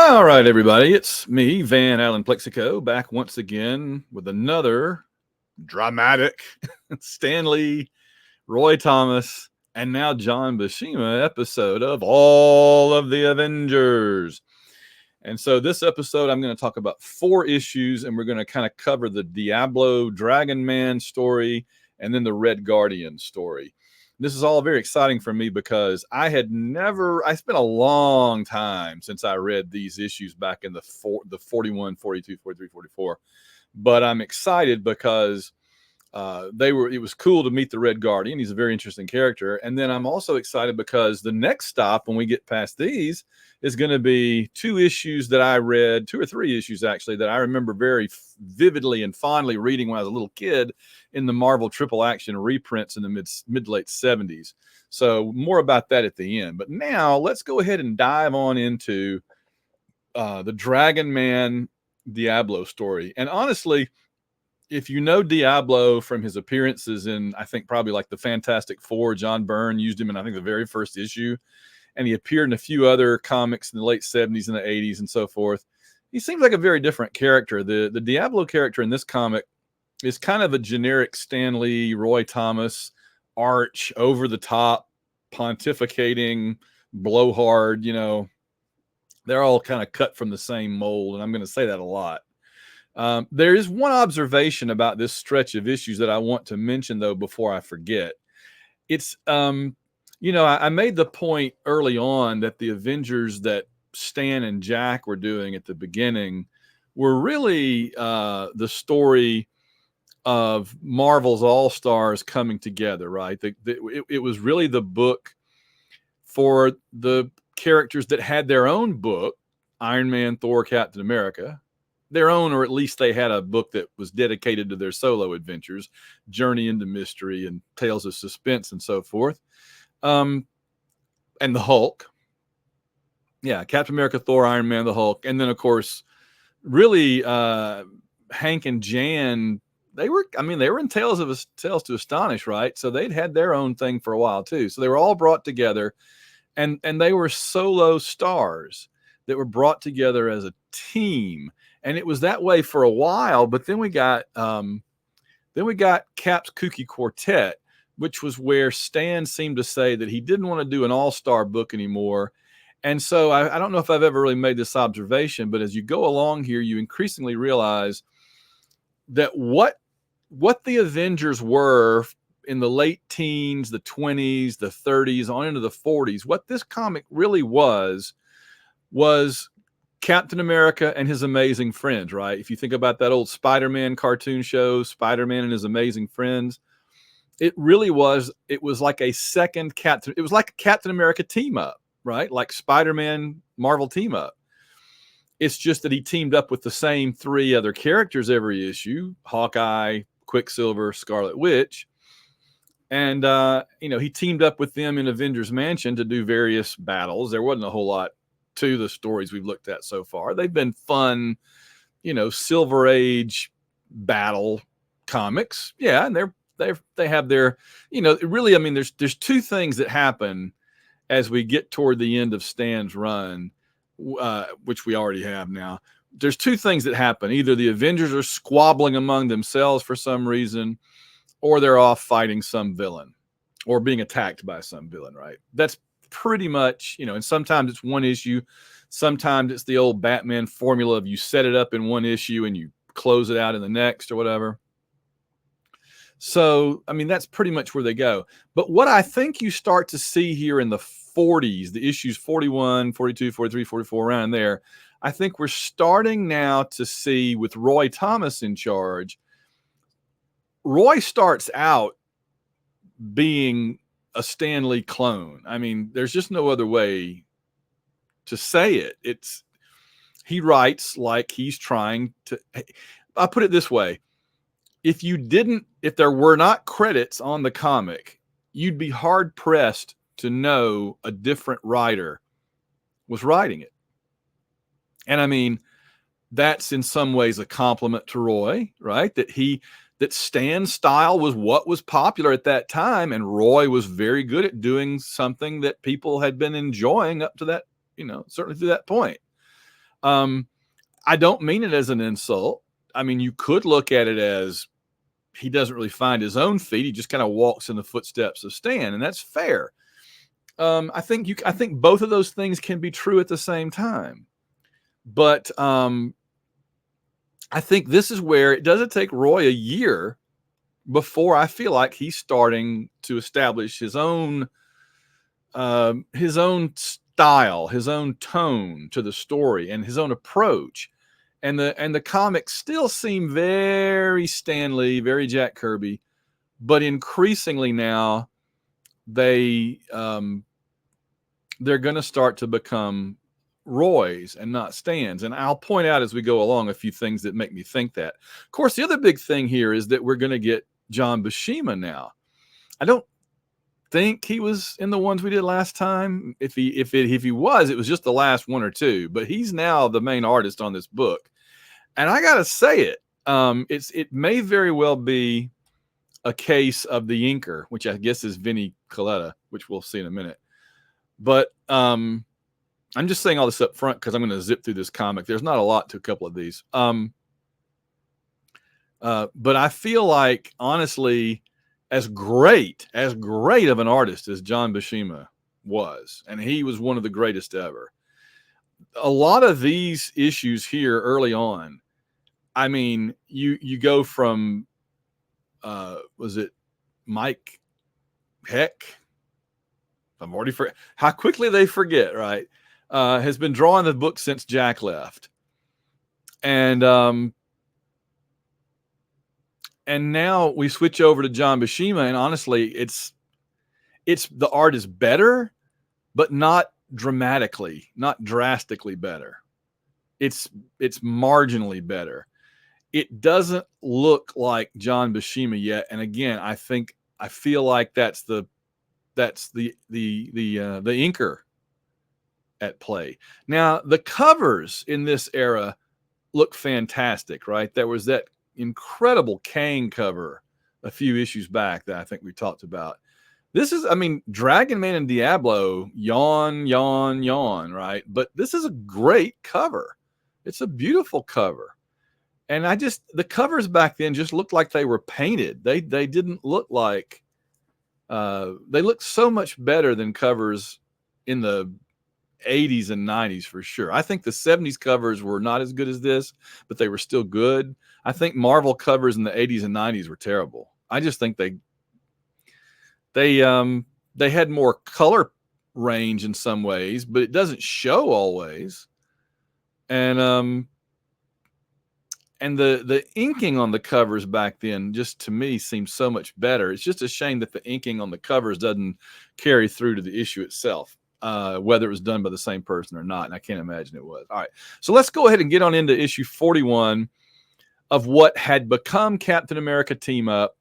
All right, everybody, it's me, Van Allen Plexico, back once again with another dramatic Stanley, Roy Thomas, and now John Buscema episode of All of the Avengers. And so this episode, I'm going to talk about 4 issues, and we're going to kind of cover the Diablo Dragon Man story and then the Red Guardian story. This is all very exciting for me because I spent a long time since I read these issues back in the 41, 42, 43, 44. But I'm excited because it was cool to meet the Red Guardian. He's a very interesting character. And then I'm also excited because the next stop when we get past these is going to be 2 issues that I read, 2 or 3 issues actually, that I remember very vividly and fondly reading when I was a little kid in the Marvel Triple Action reprints in the mid to late 70s. So more about that at the end. But now let's go ahead and dive on into the Dragon Man Diablo story. And honestly, if you know Diablo from his appearances in, I think probably like the Fantastic Four, John Byrne used him in, I think, the very first issue. And he appeared in a few other comics in the late 70s and the 80s and so forth. He seems like a very different character. The Diablo character in this comic is kind of a generic Stan Lee, Roy Thomas, arch, over the top, pontificating, blowhard, they're all kind of cut from the same mold. And I'm going to say that a lot. There is one observation about this stretch of issues that I want to mention, though, before I forget. It's, I made the point early on that the Avengers that Stan and Jack were doing at the beginning were really the story of Marvel's All-Stars coming together, right? It was really the book for the characters that had their own book, Iron Man, Thor, Captain America, their own, or at least they had a book that was dedicated to their solo adventures, Journey into Mystery and Tales of Suspense and so forth. And the Hulk. Yeah, Captain America, Thor, Iron Man, the Hulk. And then, of course, really, Hank and Jan, they were in Tales to Astonish, right? So they'd had their own thing for a while too. So they were all brought together, and they were solo stars that were brought together as a team. And it was that way for a while, but then we got Cap's Kooky Quartet, which was where Stan seemed to say that he didn't want to do an all-star book anymore. And so I don't know if I've ever really made this observation, but as you go along here, you increasingly realize that what the Avengers were in the late teens, the 20s, the 30s, on into the 40s, what this comic really was Captain America and his amazing friends, right? If you think about that old Spider-Man cartoon show, Spider-Man and his amazing friends, it was like a second Captain. It was like a Captain America team up, right? Like Spider-Man Marvel team up. It's just that he teamed up with the same 3 other characters every issue: Hawkeye, Quicksilver, Scarlet Witch. And, he teamed up with them in Avengers Mansion to do various battles. There wasn't a whole lot to the stories we've looked at so far. They've been fun, Silver Age battle comics. Yeah, and they have their, really, there's 2 things that happen as we get toward the end of Stan's run, which we already have now. There's 2 things that happen. Either the Avengers are squabbling among themselves for some reason, or they're off fighting some villain or being attacked by some villain, right? That's pretty much, and sometimes it's one issue. Sometimes it's the old Batman formula of you set it up in one issue and you close it out in the next or whatever. So, that's pretty much where they go. But what I think you start to see here in the 40s, the issues 41, 42, 43, 44, around there, I think we're starting now to see, with Roy Thomas in charge, Roy starts out being a Stan Lee clone. There's just no other way to say it. He writes like he's trying to. I'll put it this way. If there were not credits on the comic, you'd be hard pressed to know a different writer was writing it. And that's in some ways a compliment to Roy, right? That Stan's style was what was popular at that time, and Roy was very good at doing something that people had been enjoying up to that, certainly to that point. I don't mean it as an insult. I mean, you could look at it as he doesn't really find his own feet. He just kind of walks in the footsteps of Stan, and that's fair. I think both of those things can be true at the same time. But I think this is where it doesn't take Roy a year before I feel like he's starting to establish his own style, his own tone to the story, and his own approach. And the comics still seem very Stan Lee, very Jack Kirby, but increasingly now they're going to start to become Roy's and not Stan's. And I'll point out as we go along a few things that make me think that. Of course, the other big thing here is that we're going to get John Buscema now. I don't think he was in the ones we did last time. If he was, it was just the last one or two. But he's now the main artist on this book, and I gotta say it. It may very well be a case of the inker, which I guess is Vinnie Coletta, which we'll see in a minute. But I'm just saying all this up front because I'm going to zip through this comic. There's not a lot to a couple of these. But I feel like, honestly, as great of an artist as John Buscema was, and he was one of the greatest ever, a lot of these issues here early on, I mean, you go from, was it Mike Heck? I'm already forget how quickly they forget, right? Has been drawing the book since Jack left. And now we switch over to John Buscema, and honestly, it's the art is better, but not dramatically, not drastically better. It's marginally better. It doesn't look like John Buscema yet. And again, I feel like that's the inker at play. Now, the covers in this era look fantastic, right? There was that incredible Kang cover a few issues back that I think we talked about. This is, I mean, Dragon Man and Diablo, yawn, yawn, yawn, right? But this is a great cover. It's a beautiful cover. And the covers back then just looked like they were painted. They didn't look like, they looked so much better than covers in the 80s and 90s for sure. I think the 70s covers were not as good as this, but they were still good. I think Marvel covers in the 80s and 90s were terrible. I just think they had more color range in some ways, but it doesn't show always. And the inking on the covers back then just to me seems so much better. It's just a shame that the inking on the covers doesn't carry through to the issue itself, whether it was done by the same person or not. And I can't imagine it was. All right. So let's go ahead and get on into issue 41 of what had become Captain America Team Up,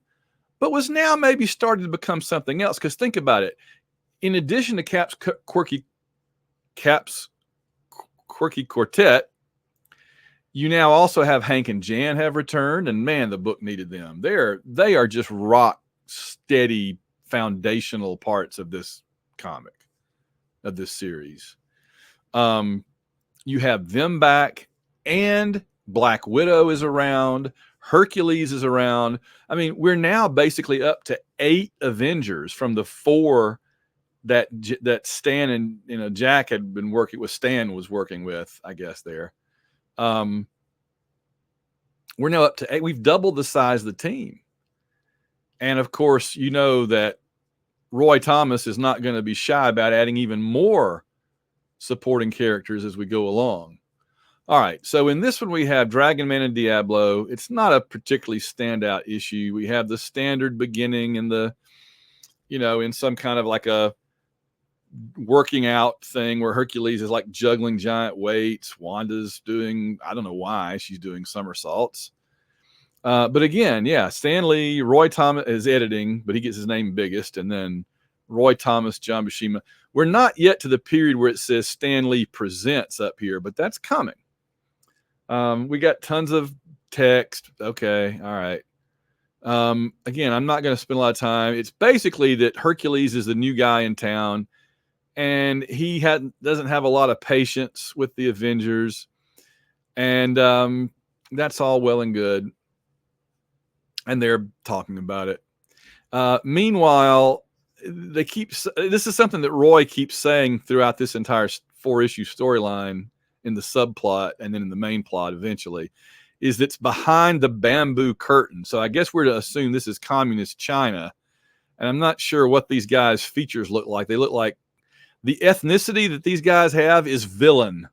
but was now maybe starting to become something else. Because think about it. In addition to Cap's quirky quartet, you now also have Hank and Jan have returned, and man, the book needed them. They are just rock steady foundational parts of this comic, of this series. You have them back, and Black Widow is around, Hercules is around. I mean, we're now basically up to 8 Avengers from the 4 that Stan and Jack had been working with. Stan was working with, I guess, there. We're now up to 8. We've doubled the size of the team. And of course, you know that Roy Thomas is not going to be shy about adding even more supporting characters as we go along. All right. So in this one, we have Dragon Man and Diablo. It's not a particularly standout issue. We have the standard beginning and in some kind of like a working out thing where Hercules is like juggling giant weights. Wanda's doing, I don't know why she's doing somersaults. But again, yeah, Stan Lee, Roy Thomas is editing, but he gets his name biggest. And then Roy Thomas, John Buscema. We're not yet to the period where it says Stan Lee presents up here, but that's coming. We got tons of text. Okay. All right. Again, I'm not going to spend a lot of time. It's basically that Hercules is the new guy in town, and he doesn't have a lot of patience with the Avengers. And that's all well and good. And they're talking about it. Meanwhile, this is something that Roy keeps saying throughout this entire 4-issue storyline in the subplot and then in the main plot eventually, is that's behind the bamboo curtain. So I guess we're to assume this is communist China. And I'm not sure what these guys' features look like. They look like the ethnicity that these guys have is villain.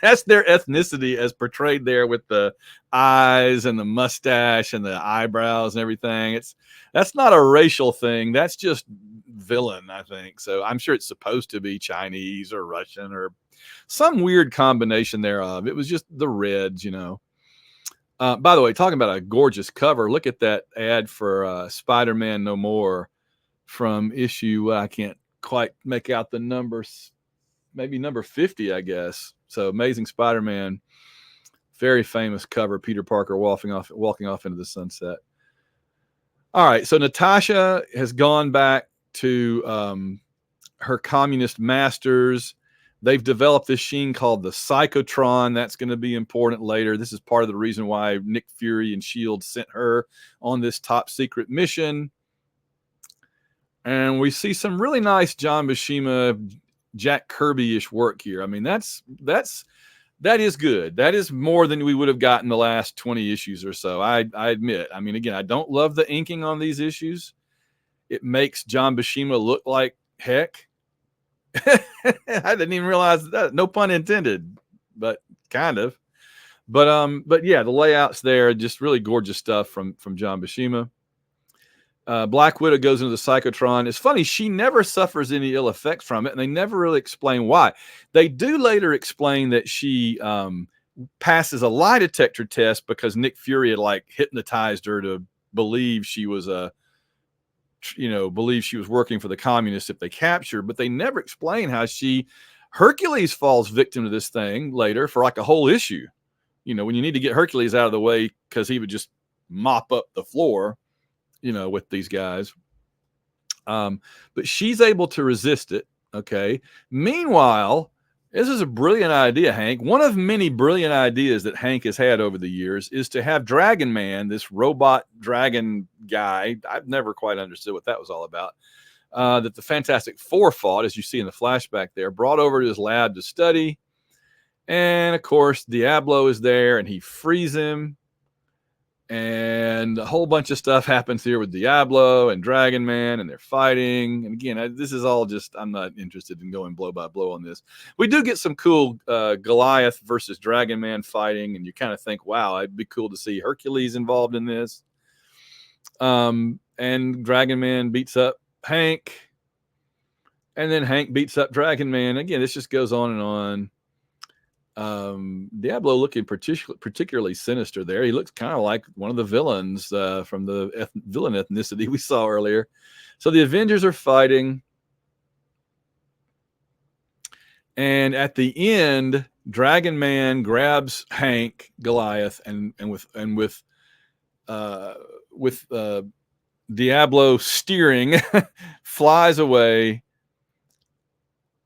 That's their ethnicity as portrayed there with the eyes and the mustache and the eyebrows and everything. That's not a racial thing. That's just villain, I think. So I'm sure it's supposed to be Chinese or Russian or some weird combination thereof. It was just the reds, you know. By the way, talking about a gorgeous cover, look at that ad for Spider-Man No More from issue, I can't quite make out the numbers, maybe number 50, I guess. So Amazing Spider-Man, very famous cover, Peter Parker walking off into the sunset. All right, so Natasha has gone back to her communist masters. They've developed this machine called the Psychotron. That's going to be important later. This is part of the reason why Nick Fury and S.H.I.E.L.D. sent her on this top secret mission. And we see some really nice John Buscema, Jack Kirby-ish work here. I mean, that is good. That is more than we would have gotten the last 20 issues or so. I admit. I mean, again, I don't love the inking on these issues. It makes John Buscema look like heck. I didn't even realize that. No pun intended, but kind of. But yeah, the layouts there, just really gorgeous stuff from John Buscema. Black Widow goes into the Psychotron. It's funny, she never suffers any ill effects from it, and they never really explain why. They do later explain that she passes a lie detector test because Nick Fury had like hypnotized her to believe she was working for the communists if they capture, but they never explain how Hercules falls victim to this thing later for like a whole issue. You know, when you need to get Hercules out of the way because he would just mop up the floor, you know, with these guys. But she's able to resist it. Okay. Meanwhile, this is a brilliant idea, Hank. One of many brilliant ideas that Hank has had over the years is to have Dragon Man, this robot dragon guy. I've never quite understood what that was all about. That the Fantastic Four fought, as you see in the flashback there, brought over to his lab to study. And of course, Diablo is there and he frees him. And a whole bunch of stuff happens here with Diablo and Dragon Man, and they're fighting. And again, this is all just, I'm not interested in going blow by blow on this. We do get some cool Goliath versus Dragon Man fighting, and you kind of think, wow, it'd be cool to see Hercules involved in this. And Dragon Man beats up Hank, and then Hank beats up Dragon Man. Again, this just goes on and on. Diablo looking particularly sinister there. He looks kind of like one of the villains from the villain ethnicity we saw earlier. So the Avengers are fighting, and at the end, Dragon Man grabs Hank, Goliath, and with Diablo steering, flies away.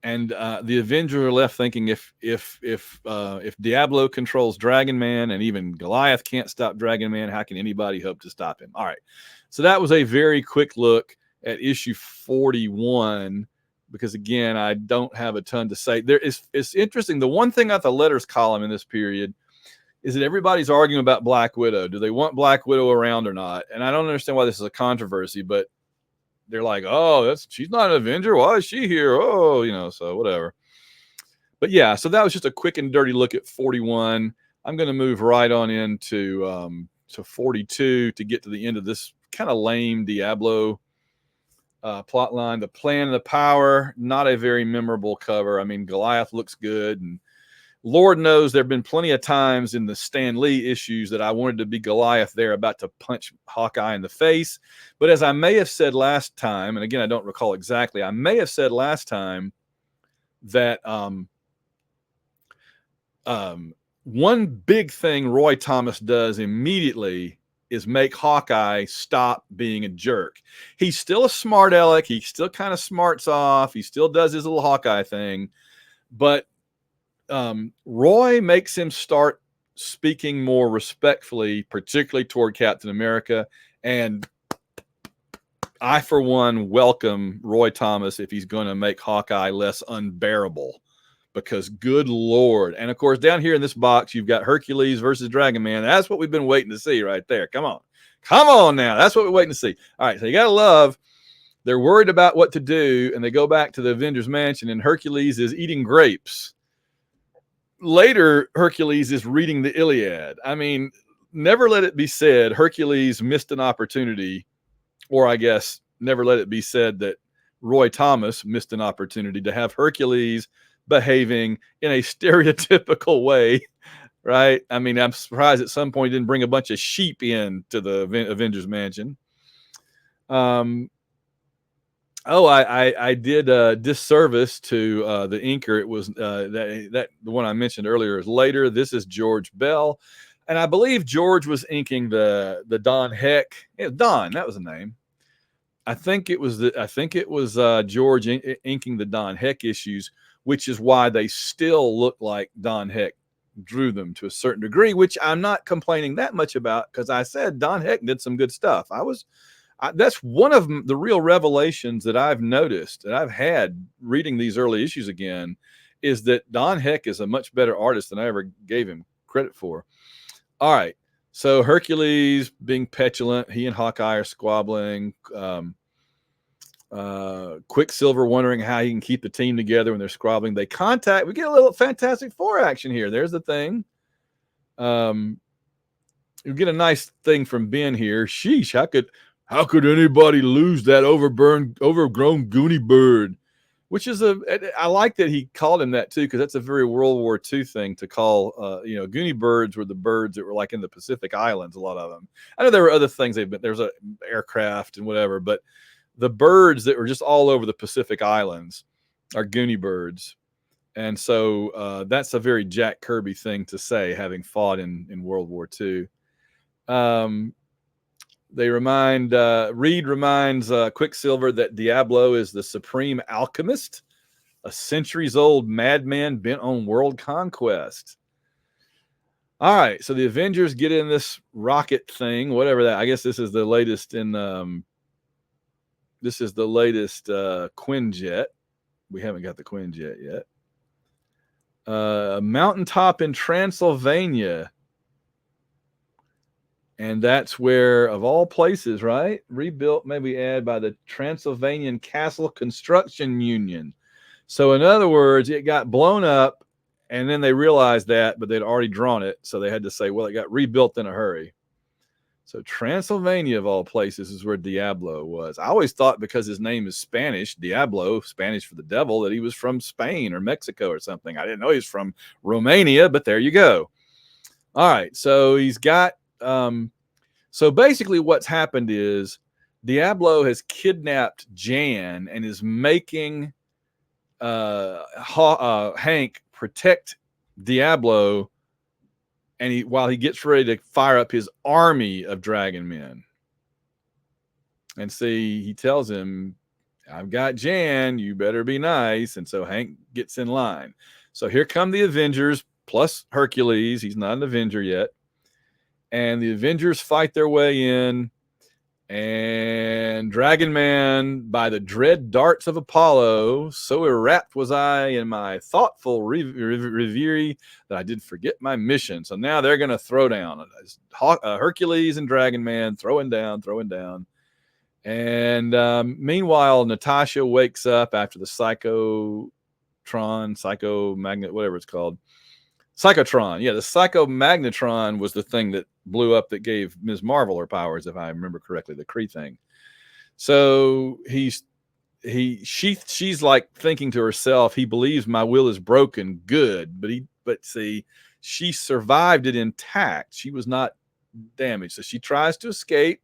And the Avengers are left thinking if Diablo controls Dragon Man and even Goliath can't stop Dragon Man, how can anybody hope to stop him? All right. So that was a very quick look at issue 41, because again, I don't have a ton to say. It's interesting. The one thing at the letters column in this period is that everybody's arguing about Black Widow. Do they want Black Widow around or not? And I don't understand why this is a controversy, but they're like, oh, she's not an Avenger. Why is she here? Oh, you know, so whatever. But yeah, so that was just a quick and dirty look at 41. I'm going to move right on into to 42 to get to the end of this kind of lame Diablo plot line. The Plan and the Power, not a very memorable cover. I mean, Goliath looks good, and Lord knows there have been plenty of times in the Stan Lee issues that I wanted to be Goliath there about to punch Hawkeye in the face. But as I may have said last time, and again, I don't recall exactly, I may have said last time that one big thing Roy Thomas does immediately is make Hawkeye stop being a jerk. He's still a smart aleck. He still kind of smarts off. He still does his little Hawkeye thing. But Roy makes him start speaking more respectfully, particularly toward Captain America. And I, for one, welcome Roy Thomas if he's going to make Hawkeye less unbearable, because good Lord. And of course, down here in this box, you've got Hercules versus Dragon Man. That's what we've been waiting to see right there. Come on. Come on now. That's what we're waiting to see. All right. So you got to love, they're worried about what to do, and they go back to the Avengers mansion, and Hercules is eating grapes. Later, Hercules is reading the Iliad. I mean, never let it be said Hercules missed an opportunity, or I guess never let it be said that Roy Thomas missed an opportunity to have Hercules behaving in a stereotypical way, right? I mean, I'm surprised at some point he didn't bring a bunch of sheep in to the Avengers mansion. I did a disservice to the inker. It was that the one I mentioned earlier is later. This is George Bell, and I believe George was inking the Don Heck. Yeah, Don, that was the name. I think it was George inking the Don Heck issues, which is why they still look like Don Heck drew them to a certain degree, which I'm not complaining that much about, because I said Don Heck did some good stuff. That's one of the real revelations that I've noticed, that I've had reading these early issues again, is that Don Heck is a much better artist than I ever gave him credit for. All right. So Hercules being petulant, he and Hawkeye are squabbling. Quicksilver wondering how he can keep the team together when they're squabbling. We get a little Fantastic Four action here. There's the thing. You get a nice thing from Ben here. Sheesh, how could anybody lose that overgrown Goonie bird? Which is I like that he called him that too, because that's a very World War II thing to call. Goonie birds were the birds that were like in the Pacific Islands. A lot of them. I know there were other things there's a aircraft and whatever, but the birds that were just all over the Pacific Islands are Goonie birds, and so that's a very Jack Kirby thing to say, having fought in World War II. Reed reminds Quicksilver that Diablo is the supreme alchemist, a centuries-old madman bent on world conquest. All right, so the Avengers get in this rocket thing, whatever that. I guess this is the latest Quinjet. We haven't got the Quinjet yet. A mountaintop in Transylvania. And that's where, of all places, right? Rebuilt, maybe add by the Transylvanian Castle Construction Union. So in other words, it got blown up, and then they realized that, but they'd already drawn it. So they had to say, well, it got rebuilt in a hurry. So Transylvania, of all places, is where Diablo was. I always thought, because his name is Spanish, Diablo, Spanish for the devil, that he was from Spain or Mexico or something. I didn't know he was from Romania, but there you go. All right, so he's got... so basically what's happened is Diablo has kidnapped Jan and is making Hank protect Diablo, and while he gets ready to fire up his army of dragon men. And see, he tells him, I've got Jan, you better be nice. And so Hank gets in line. So here come the Avengers plus Hercules. He's not an Avenger yet. And the Avengers fight their way in, and Dragon Man, by the dread darts of Apollo, so enwrapped was I in my thoughtful reverie that I did forget my mission. So now they're going to throw down. Hercules and Dragon Man throwing down. And meanwhile, Natasha wakes up after the psychomagnet, whatever it's called. Psychotron. Yeah, the psychomagnetron was the thing that blew up that gave Ms. Marvel her powers, if I remember correctly, the Kree thing. So she's like thinking to herself, he believes my will is broken. Good. But see, she survived it intact. She was not damaged. So she tries to escape.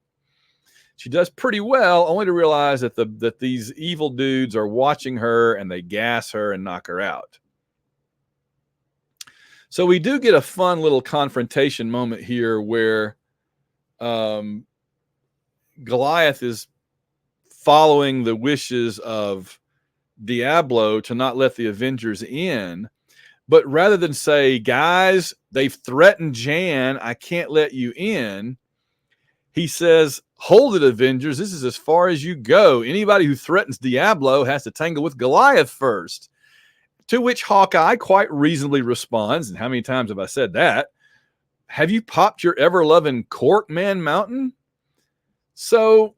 She does pretty well, only to realize that these evil dudes are watching her, and they gas her and knock her out. So we do get a fun little confrontation moment here where Goliath is following the wishes of Diablo to not let the Avengers in. But rather than say, guys, they've threatened Jan, I can't let you in, he says, hold it, Avengers. This is as far as you go. Anybody who threatens Diablo has to tangle with Goliath first. To which Hawkeye quite reasonably responds, and how many times have I said that? Have you popped your ever-loving cork, man mountain? So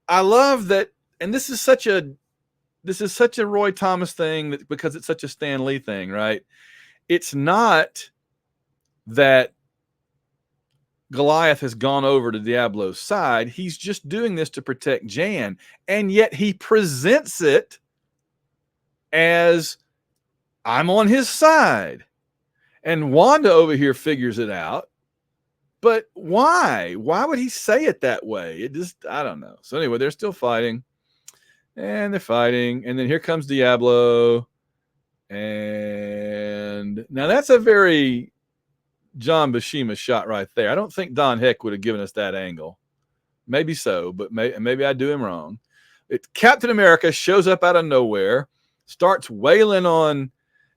I love that, and this is such a Roy Thomas thing that, because it's such a Stan Lee thing, right? It's not that Goliath has gone over to Diablo's side. He's just doing this to protect Jan, and yet he presents it as, I'm on his side. And Wanda over here figures it out. But why? Why would he say it that way? It just, I don't know. So anyway, they're still fighting. And they're fighting. And then here comes Diablo. And now that's a very John Buscema shot right there. I don't think Don Heck would have given us that angle. Maybe so, but maybe I do him wrong. Captain America shows up out of nowhere, starts wailing on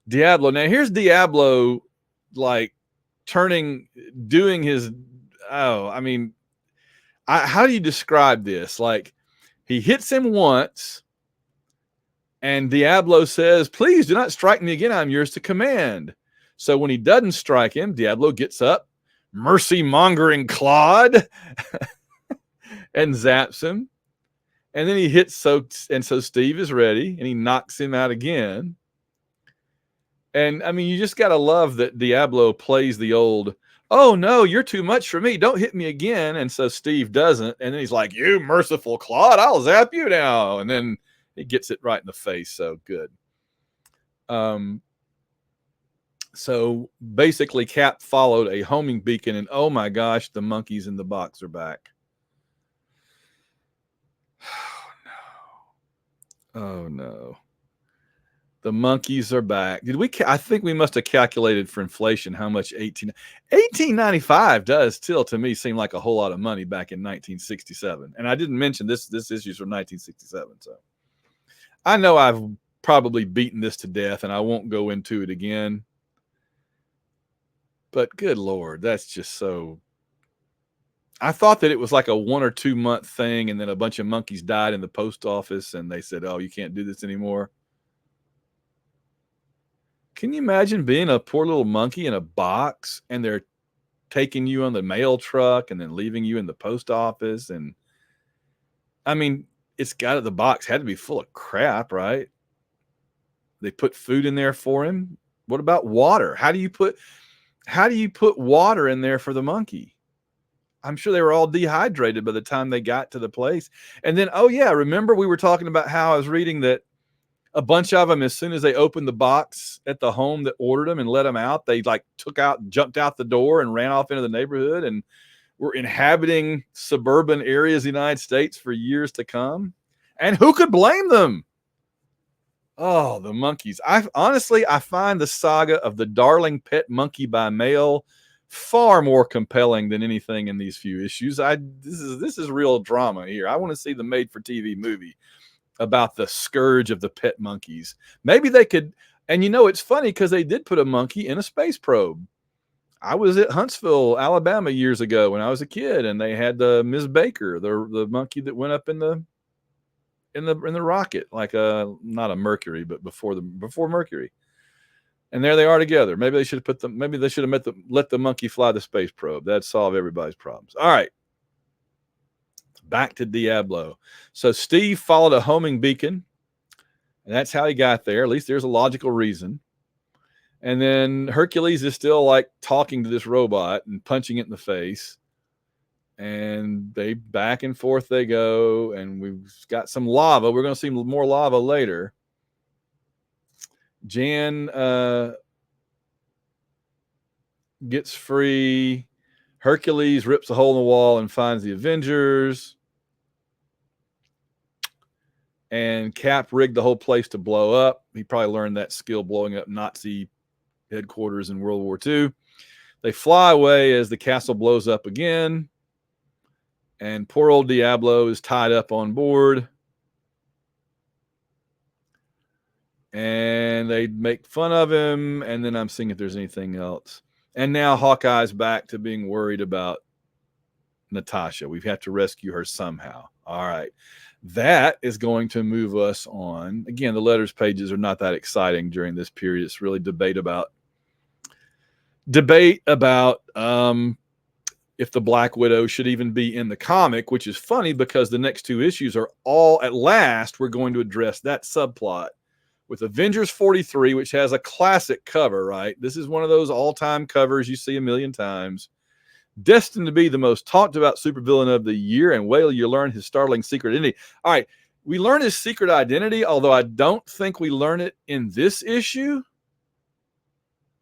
Diablo. Now here's Diablo, like doing his, how do you describe this? Like, he hits him once, and Diablo says, please do not strike me again. I'm yours to command. So when he doesn't strike him, Diablo gets up, mercy-mongering Claude, and zaps him. And then he hits, so Steve is ready, and he knocks him out again. And, I mean, you just got to love that Diablo plays the old, oh, no, you're too much for me. Don't hit me again. And so Steve doesn't. And then he's like, you merciful Claude, I'll zap you now. And then he gets it right in the face. So good. So basically, Cap followed a homing beacon, and oh my gosh, the monkeys in the box are back. Oh no. The monkeys are back. I think we must have calculated for inflation how much 1895 does still, to me, seem like a whole lot of money back in 1967. And I didn't mention this issue's from 1967. So I know I've probably beaten this to death, and I won't go into it again. But good Lord, that's just so. I thought that it was like a 1 or 2 month thing, and then a bunch of monkeys died in the post office, and they said, oh, you can't do this anymore. Can you imagine being a poor little monkey in a box, and they're taking you on the mail truck and then leaving you in the post office? And I mean, the box had to be full of crap, right? They put food in there for him. What about water? How do you put water in there for the monkey? I'm sure they were all dehydrated by the time they got to the place. And then, oh yeah, remember we were talking about how I was reading that a bunch of them, as soon as they opened the box at the home that ordered them and let them out, they like jumped out the door and ran off into the neighborhood and were inhabiting suburban areas of the United States for years to come. And who could blame them? Oh, the monkeys. I find the saga of the darling pet monkey by mail far more compelling than anything in these few issues. This is real drama here. I want to see the made-for-TV movie about the scourge of the pet monkeys. Maybe they could, and it's funny because they did put a monkey in a space probe. I was at Huntsville, Alabama years ago when I was a kid, and they had the Ms. Baker, the monkey that went up in the rocket, like not a Mercury, but before Mercury. And there they are together. Maybe they should have let the monkey fly the space probe. That'd solve everybody's problems. All right. Back to Diablo. So Steve followed a homing beacon, and that's how he got there. At least there's a logical reason. And then Hercules is still like talking to this robot and punching it in the face. And they back and forth they go, and we've got some lava. We're going to see more lava later. Jan gets free. Hercules rips a hole in the wall and finds the Avengers. And Cap rigged the whole place to blow up. He probably learned that skill blowing up Nazi headquarters in World War II. They fly away as the castle blows up again. And poor old Diablo is tied up on board. and they make fun of him. And then I'm seeing if there's anything else. And now Hawkeye's back to being worried about Natasha. We have to rescue her somehow. All right. That is going to move us on. Again, the letters pages are not that exciting during this period. It's really debate about if the Black Widow should even be in the comic, which is funny because the next two issues are all, at last, we're going to address that subplot with Avengers 43, which has a classic cover, right? This is one of those all-time covers you see a million times. Destined to be the most talked about supervillain of the year, and wait till you learn his startling secret identity. All right, we learn his secret identity, although I don't think we learn it in this issue.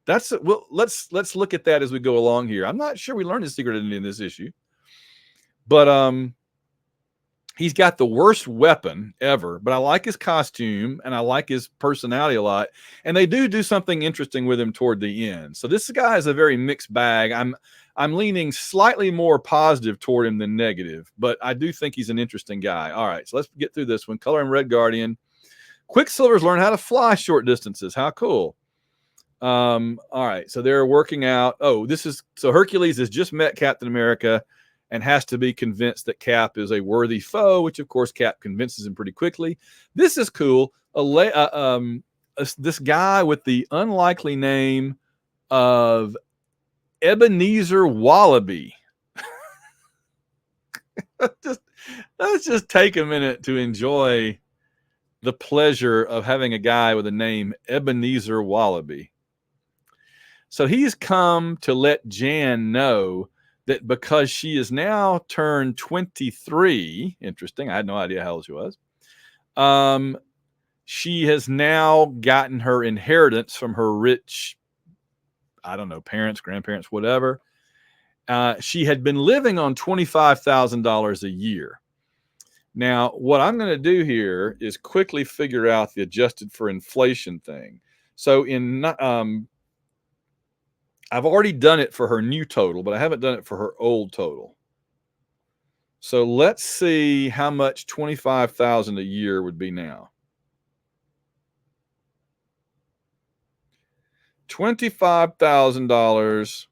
Well, let's look at that as we go along here. I'm not sure we learned his secret identity in this issue, but he's got the worst weapon ever. But I like his costume and I like his personality a lot. And they do something interesting with him toward the end. So this guy is a very mixed bag. I'm leaning slightly more positive toward him than negative, but I do think he's an interesting guy. All right, so let's get through this one. Color and Red Guardian. Quicksilver's learned how to fly short distances. How cool. All right, so they're working out. So Hercules has just met Captain America and has to be convinced that Cap is a worthy foe, which of course Cap convinces him pretty quickly. This is cool. This guy with the unlikely name of Ebenezer Wallaby. Let's just take a minute to enjoy the pleasure of having a guy with a name Ebenezer Wallaby. So he's come to let Jan know that because she is now turned 23, interesting, I had no idea how old she was, she has now gotten her inheritance from her rich, I don't know, parents, grandparents, whatever. She had been living on $25,000 a year. Now, what I'm going to do here is quickly figure out the adjusted for inflation thing. So I've already done it for her new total, but I haven't done it for her old total. So let's see how much $25,000 a year would be now. $25,000.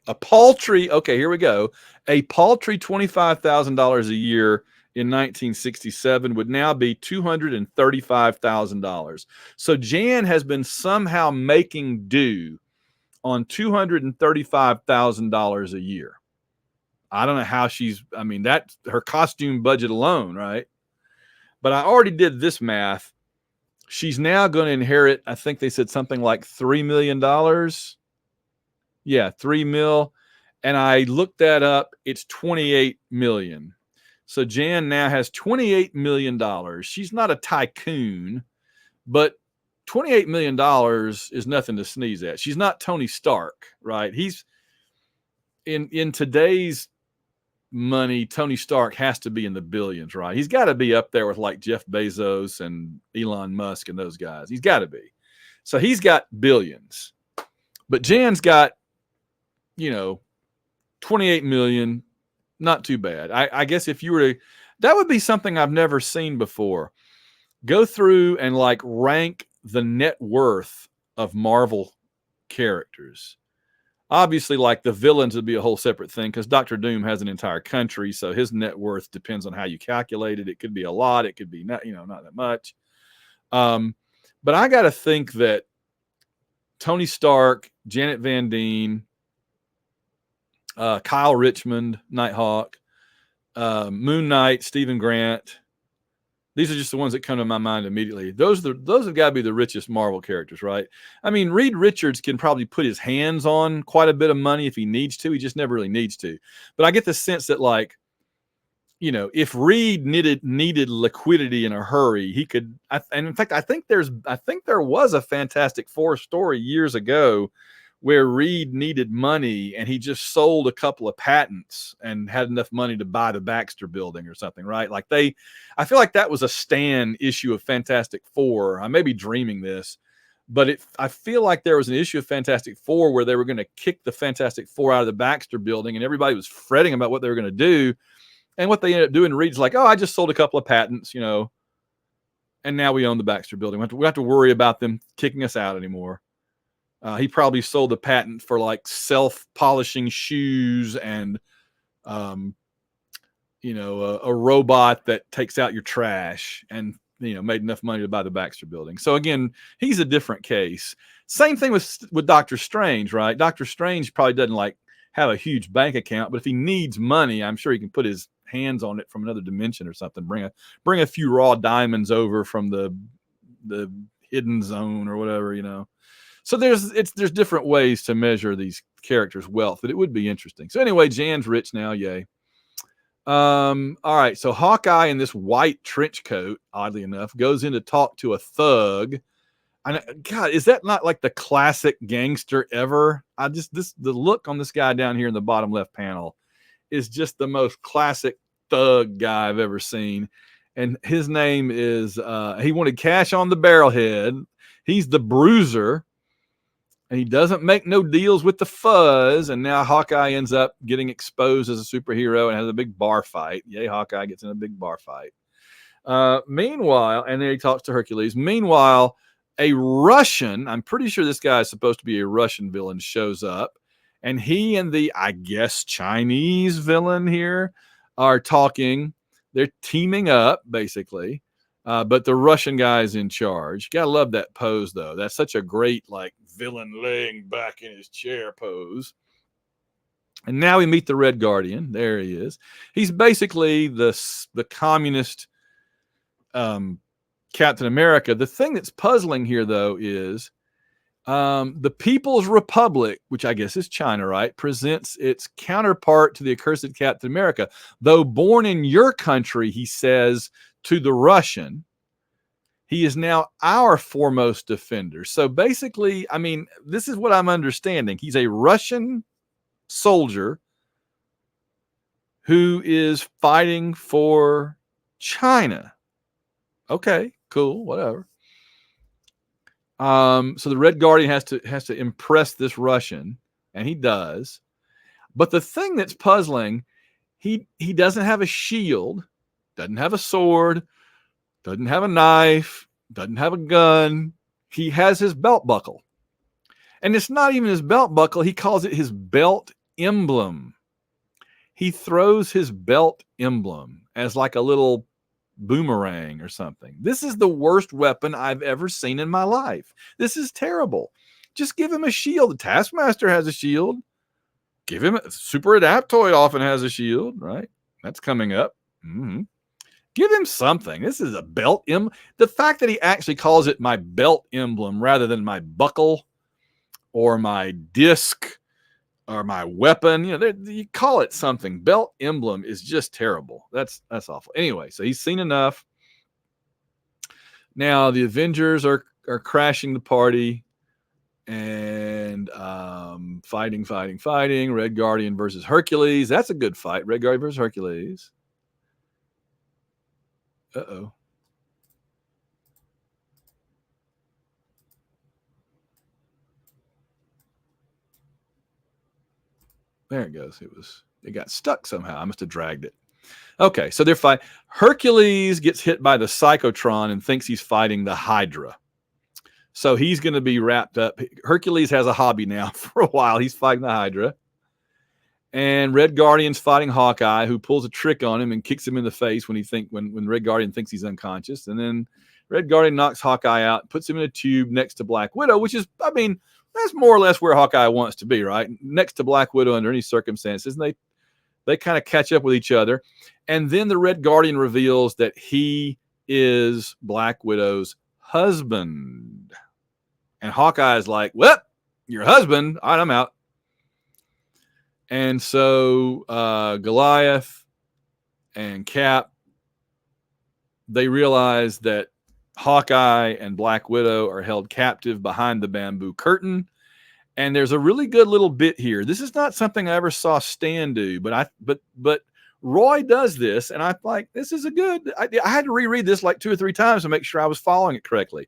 A paltry, okay, here we go. A paltry $25,000 a year in 1967 would now be $235,000. So Jan has been somehow making do on $235,000 a year. I don't know how that's her costume budget alone, right? But I already did this math. She's now going to inherit, I think they said something like $3 million. Yeah, 3 mil. And I looked that up. It's 28 million. So Jan now has $28 million. She's not a tycoon, but $28 million is nothing to sneeze at. She's not Tony Stark, right? He's in today's money, Tony Stark has to be in the billions, right? He's got to be up there with like Jeff Bezos and Elon Musk and those guys. He's got to be. So he's got billions. But Jan's got, 28 million, not too bad. I guess if you were to, that would be something I've never seen before. Go through and like rank the net worth of Marvel characters. Obviously, like the villains would be a whole separate thing because Dr. Doom has an entire country, so his net worth depends on how you calculate it. It could be a lot, it could be not, not that much. But I got to think that Tony Stark, Janet Van Dyne, Kyle Richmond, Nighthawk, Moon Knight, Stephen Grant. These are just the ones that come to my mind immediately. Those have got to be the richest Marvel characters, right? I mean, Reed Richards can probably put his hands on quite a bit of money if he needs to. He just never really needs to. But I get the sense that, like, if Reed needed liquidity in a hurry, he could. And in fact, I think there was a Fantastic Four story years ago where Reed needed money and he just sold a couple of patents and had enough money to buy the Baxter building or something, right? Like I feel like that was a Stan issue of Fantastic Four. I may be dreaming this, but I feel like there was an issue of Fantastic Four where they were going to kick the Fantastic Four out of the Baxter building and everybody was fretting about what they were going to do. And what they ended up doing, Reed's like, oh, I just sold a couple of patents, And now we own the Baxter Building. We don't have to worry about them kicking us out anymore. He probably sold the patent for like self-polishing shoes and, you know, a robot that takes out your trash, and, you know, made enough money to buy the Baxter Building. So again, he's a different case. Same thing with Doctor Strange, right? Doctor Strange probably doesn't like have a huge bank account, but if he needs money, I'm sure he can put his hands on it from another dimension or something. Bring a few raw diamonds over from the hidden zone or whatever, you know. So there's different ways to measure these characters' wealth, but it would be interesting. So anyway, Jan's rich now, yay. All right, so Hawkeye in this white trench coat, oddly enough, goes in to talk to a thug. And God, is that not like the classic gangster ever? The look on this guy down here in the bottom left panel is just the most classic thug guy I've ever seen. And his name is he wanted cash on the barrelhead. He's the Bruiser. And he doesn't make no deals with the fuzz. And now Hawkeye ends up getting exposed as a superhero and has a big bar fight. Yay, Hawkeye gets in a big bar fight. Meanwhile, and then he talks to Hercules. Meanwhile, a Russian, I'm pretty sure this guy is supposed to be a Russian villain, shows up. And he and the, I guess, Chinese villain here are talking. They're teaming up, basically. But the Russian guy is in charge. You gotta love that pose, though. That's such a great, like, villain laying back in his chair pose. And now we meet the Red Guardian. There he is. He's basically the communist Captain America. The thing that's puzzling here, though, is the People's Republic, which I guess is China, right, presents its counterpart to the accursed Captain America. Though born in your country, he says to the Russian, he is now our foremost defender. So basically, I mean, this is what I'm understanding. He's a Russian soldier who is fighting for China. Okay, cool, whatever. So the Red Guardian has to impress this Russian, and he does. But the thing that's puzzling, he doesn't have a shield, doesn't have a sword, doesn't have a knife, doesn't have a gun. He has his belt buckle. And it's not even his belt buckle. He calls it his belt emblem. He throws his belt emblem as like a little boomerang or something. This is the worst weapon I've ever seen in my life. This is terrible. Just give him a shield. The Taskmaster has a shield. Give him a Super Adaptoid often has a shield, right? That's coming up. Mm-hmm. Give him something. This is a belt emblem. The fact that he actually calls it my belt emblem rather than my buckle or my disc or my weapon, you know, you call it something. Belt emblem is just terrible. That's awful. Anyway, so he's seen enough. Now the Avengers are crashing the party and fighting. Red Guardian versus Hercules. That's a good fight. Red Guardian versus Hercules. Uh-oh. There it goes. It got stuck somehow. I must have dragged it. Okay, so they're fighting. Hercules gets hit by the Psychotron and thinks he's fighting the Hydra. So he's going to be wrapped up. Hercules has a hobby now for a while. He's fighting the Hydra. And Red Guardian's fighting Hawkeye, who pulls a trick on him and kicks him in the face when Red Guardian thinks he's unconscious. And then Red Guardian knocks Hawkeye out, puts him in a tube next to Black Widow, which is, I mean, that's more or less where Hawkeye wants to be, right? Next to Black Widow under any circumstances. And they kind of catch up with each other. And then the Red Guardian reveals that he is Black Widow's husband. And Hawkeye is like, well, your husband? All right, I'm out. And so Goliath and Cap, they realize that Hawkeye and Black Widow are held captive behind the bamboo curtain. And there's a really good little bit here. This is not something I ever saw Stan do, but Roy does this, and I'm like, this is a good. I had to reread this like 2 or 3 times to make sure I was following it correctly.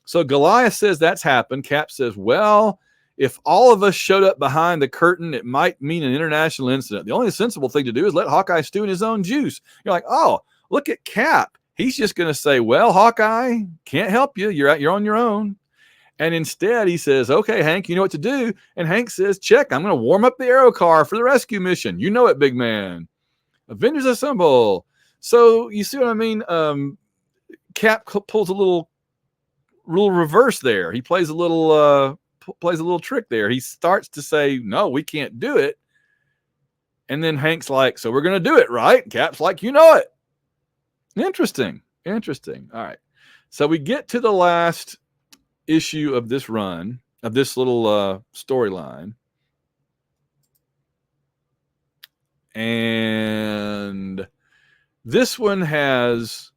So Goliath says that's happened. Cap says, well, if all of us showed up behind the curtain, it might mean an international incident. The only sensible thing to do is let Hawkeye stew in his own juice. You're like, oh, look at Cap. he's just going to say, well, Hawkeye, can't help you. You're on your own. And instead he says, okay, Hank, you know what to do. And Hank says, check, I'm going to warm up the aero car for the rescue mission. You know it, big man. Avengers assemble. So you see what I mean? Cap pulls a little reverse there. He plays a little trick there. He starts to say, no, we can't do it. And then Hank's like, so we're going to do it, right? Cap's like, you know it. Interesting. All right. So we get to the last issue of this run, of this little storyline. And this one has,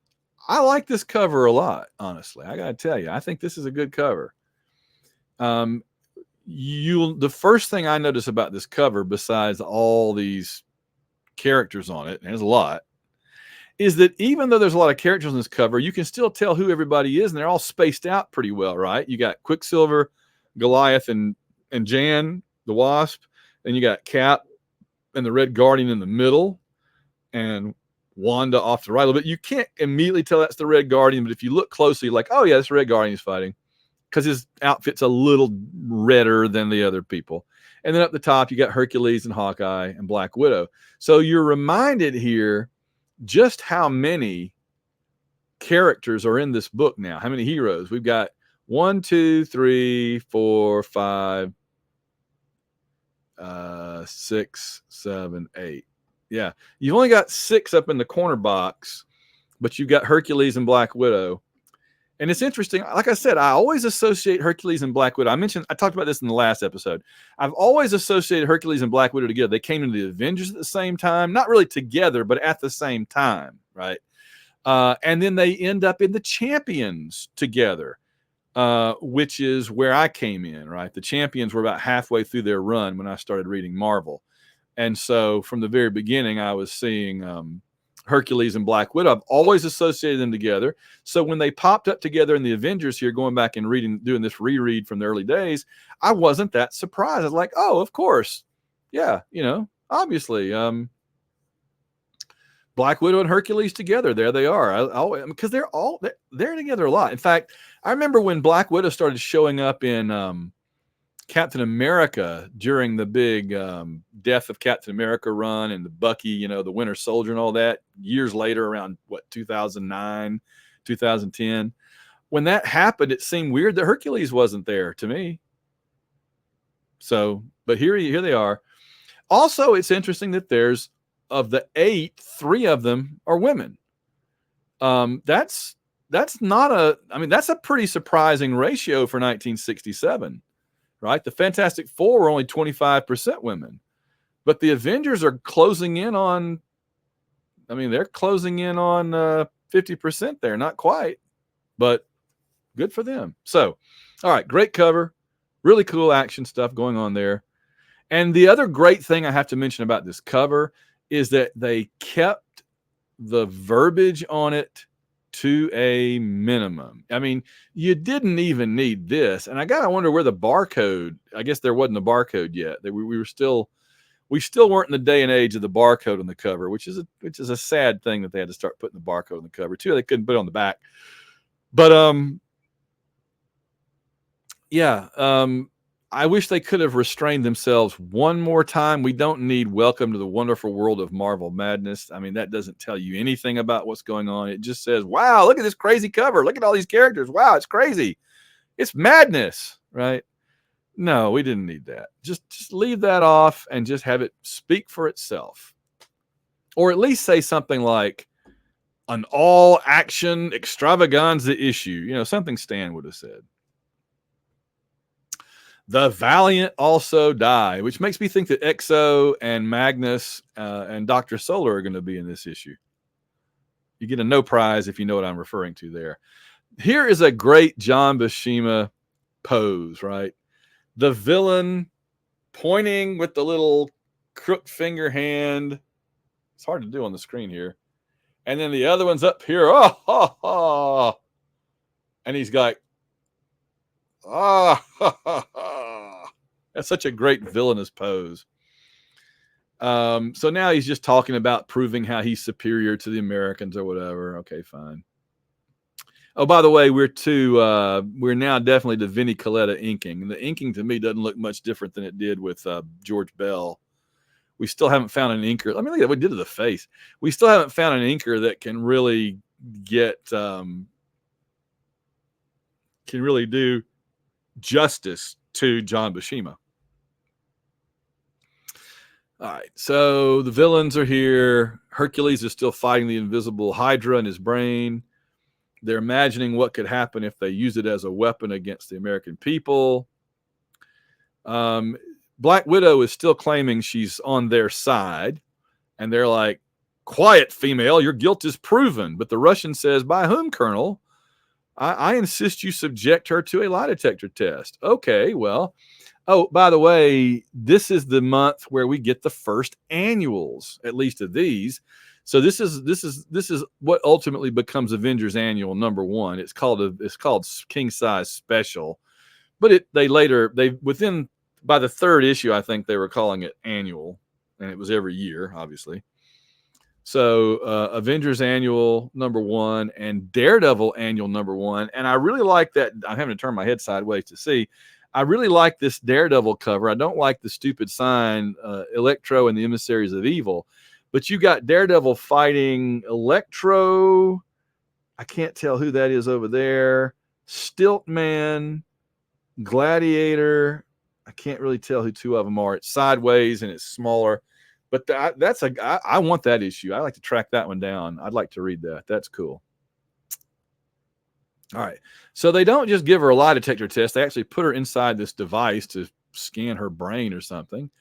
I like this cover a lot, honestly. I got to tell you, I think this is a good cover. The first thing I notice about this cover, besides all these characters on it, and there's a lot, is that even though there's a lot of characters on this cover, you can still tell who everybody is, and they're all spaced out pretty well, right? You got Quicksilver, Goliath, and Jan, the Wasp, and you got Cap and the Red Guardian in the middle, and Wanda off to the right a little bit. You can't immediately tell that's the Red Guardian, but if you look closely, like, oh yeah, that's the Red Guardian he's fighting, because his outfit's a little redder than the other people. And then up the top, you got Hercules and Hawkeye and Black Widow. So you're reminded here just how many characters are in this book now. How many heroes? We've got 1, 2, 3, 4, 5, 6, 7, 8. Yeah, you've only got 6 up in the corner box, but you've got Hercules and Black Widow. And it's interesting. Like I said, I always associate Hercules and Black Widow. I talked about this in the last episode. I've always associated Hercules and Black Widow together. They came into the Avengers at the same time, not really together, but at the same time, right? And then they end up in the Champions together, which is where I came in, right? The Champions were about halfway through their run when I started reading Marvel. And so from the very beginning, I was seeing Hercules and Black Widow. I've always associated them together. So when they popped up together in the Avengers here, going back and doing this reread from the early days, I wasn't that surprised. I was like, oh, of course. Yeah, obviously. Black Widow and Hercules together. There they are. Because they're together a lot. In fact, I remember when Black Widow started showing up in Captain America during the big Death of Captain America run and the Bucky, the Winter Soldier and all that, years later, around 2009, 2010. When that happened, it seemed weird that Hercules wasn't there to me. So, but here they are. Also, it's interesting that there's, of the 8, 3 of them are women. That's a pretty surprising ratio for 1967. Right? The Fantastic Four were only 25% women, but the Avengers are closing in on, they're closing in on 50% there. Not quite, but good for them. So, all right, great cover. Really cool action stuff going on there. And the other great thing I have to mention about this cover is that they kept the verbiage on it to a minimum. You didn't even need this. And I gotta wonder where the barcode, I guess there wasn't a barcode yet. We still weren't in the day and age of the barcode on the cover, which is a sad thing that they had to start putting the barcode on the cover too. They couldn't put it on the back. But I wish they could have restrained themselves one more time. We don't need Welcome to the Wonderful World of Marvel Madness. That doesn't tell you anything about what's going on. It just says, wow, look at this crazy cover. Look at all these characters. Wow, it's crazy. It's madness, right? No, we didn't need that. Just leave that off and just have it speak for itself. Or at least say something like an all-action extravaganza issue. Something Stan would have said. The Valiant also die, which makes me think that Exo and Magnus and Dr. Solar are going to be in this issue. You get a no prize if you know what I'm referring to there. Here is a great John Buscema pose, right? The villain pointing with the little crook finger hand. It's hard to do on the screen here. And then the other one's up here. Oh, ha, ha. And he's like, that's such a great villainous pose. So now he's just talking about proving how he's superior to the Americans or whatever. Okay, fine. Oh, by the way, we're now definitely to Vinnie Coletta inking. And the inking to me doesn't look much different than it did with George Bell. We still haven't found an inker. I mean, look at what we did to the face. We still haven't found an inker that can really can really do justice to John Buscema. All right, so the villains are here. Hercules is still fighting the invisible Hydra in his brain. They're imagining what could happen if they use it as a weapon against the American people. Black Widow is still claiming she's on their side. And they're like, quiet, female, your guilt is proven. But the Russian says, by whom, Colonel? I insist you subject her to a lie detector test. Okay, well, oh, by the way, this is the month where we get the first annuals, at least of these. So this is what ultimately becomes Avengers Annual #1. It's called King Size Special, but by the third issue, I think they were calling it Annual, and it was every year, obviously. So Avengers Annual #1 and Daredevil Annual #1, and I really like that. I'm having to turn my head sideways to see. I really like this Daredevil cover. I don't like the stupid sign, Electro and the Emissaries of Evil. But you got Daredevil fighting Electro. I can't tell who that is over there. Stiltman, Gladiator. I can't really tell who two of them are. It's sideways and it's smaller. But I want that issue. I like to track that one down. I'd like to read that. That's cool. All right. So they don't just give her a lie detector test. They actually put her inside this device to scan her brain or something.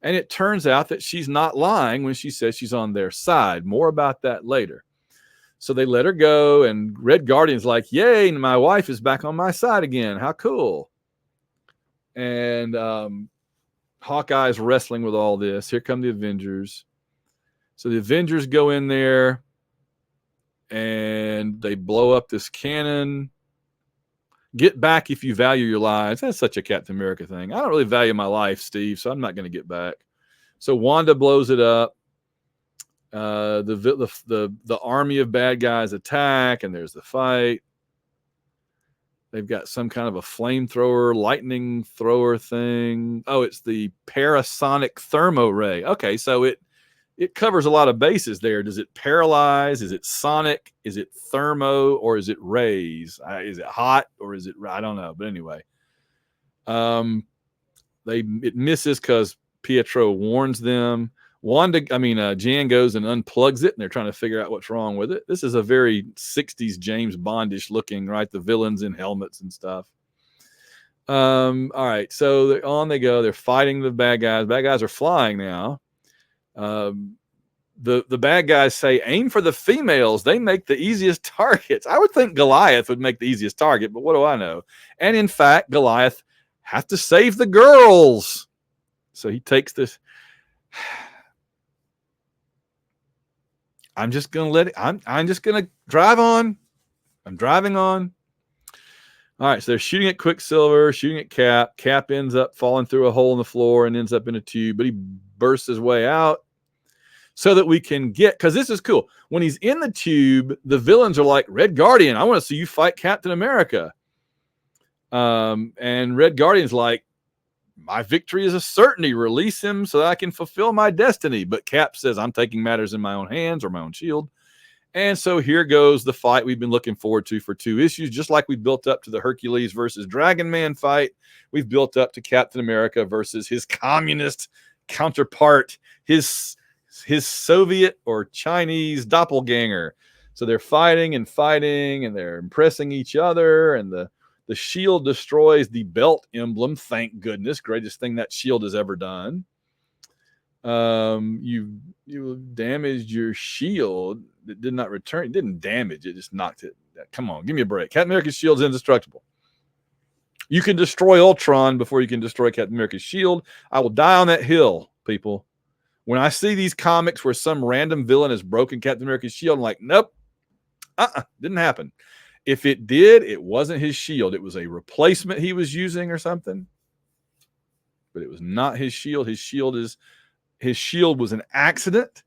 And it turns out that she's not lying when she says she's on their side. More about that later. So they let her go, and Red Guardian's like, yay, my wife is back on my side again. How cool. And Hawkeye's wrestling with all this. Here come the Avengers. So the Avengers go in there, and they blow up this cannon. Get back if you value your lives. That's such a Captain America thing. I don't really value my life, Steve, so I'm not going to get back. So Wanda blows it up. The army of bad guys attack, and there's the fight. They've got some kind of a flamethrower, lightning thrower thing. Oh, it's the parasonic thermo ray. Okay, so it covers a lot of bases there. Does it paralyze? Is it sonic? Is it thermo? Or is it rays? Is it hot? Or is it, I don't know. But anyway, it misses because Pietro warns them. Jan goes and unplugs it, and they're trying to figure out what's wrong with it. This is a very 60s James Bondish looking, right? The villains in helmets and stuff. All right, so on they go. They're fighting the bad guys. Bad guys are flying now. The bad guys say, aim for the females. They make the easiest targets. I would think Goliath would make the easiest target, but what do I know? And in fact, Goliath has to save the girls. So he takes this. I'm just going to let it. I'm just going to drive on. I'm driving on. All right, so they're shooting at Quicksilver, shooting at Cap. Cap ends up falling through a hole in the floor and ends up in a tube, but he bursts his way out so that we can get, because this is cool. When he's in the tube, the villains are like, Red Guardian, I want to see you fight Captain America. And Red Guardian's like, my victory is a certainty. Release him so that I can fulfill my destiny. But Cap says, I'm taking matters in my own hands, or my own shield. And so here goes the fight we've been looking forward to for 2 issues. Just like we built up to the Hercules versus Dragon Man fight, we've built up to Captain America versus his communist counterpart, his Soviet or Chinese doppelganger. So they're fighting, and they're impressing each other, and the shield destroys the belt emblem. Thank goodness. Greatest thing that shield has ever done. You damaged your shield. It did not return. It didn't damage it. Just knocked it. Come on, give me a break. Captain America's shield's indestructible. You can destroy Ultron before you can destroy Captain America's shield. I will die on that hill, people. When I see these comics where some random villain has broken Captain America's shield, I'm like, nope. Didn't happen. If it did, it wasn't his shield. It was a replacement he was using or something. But it was not his shield. His shield was an accident.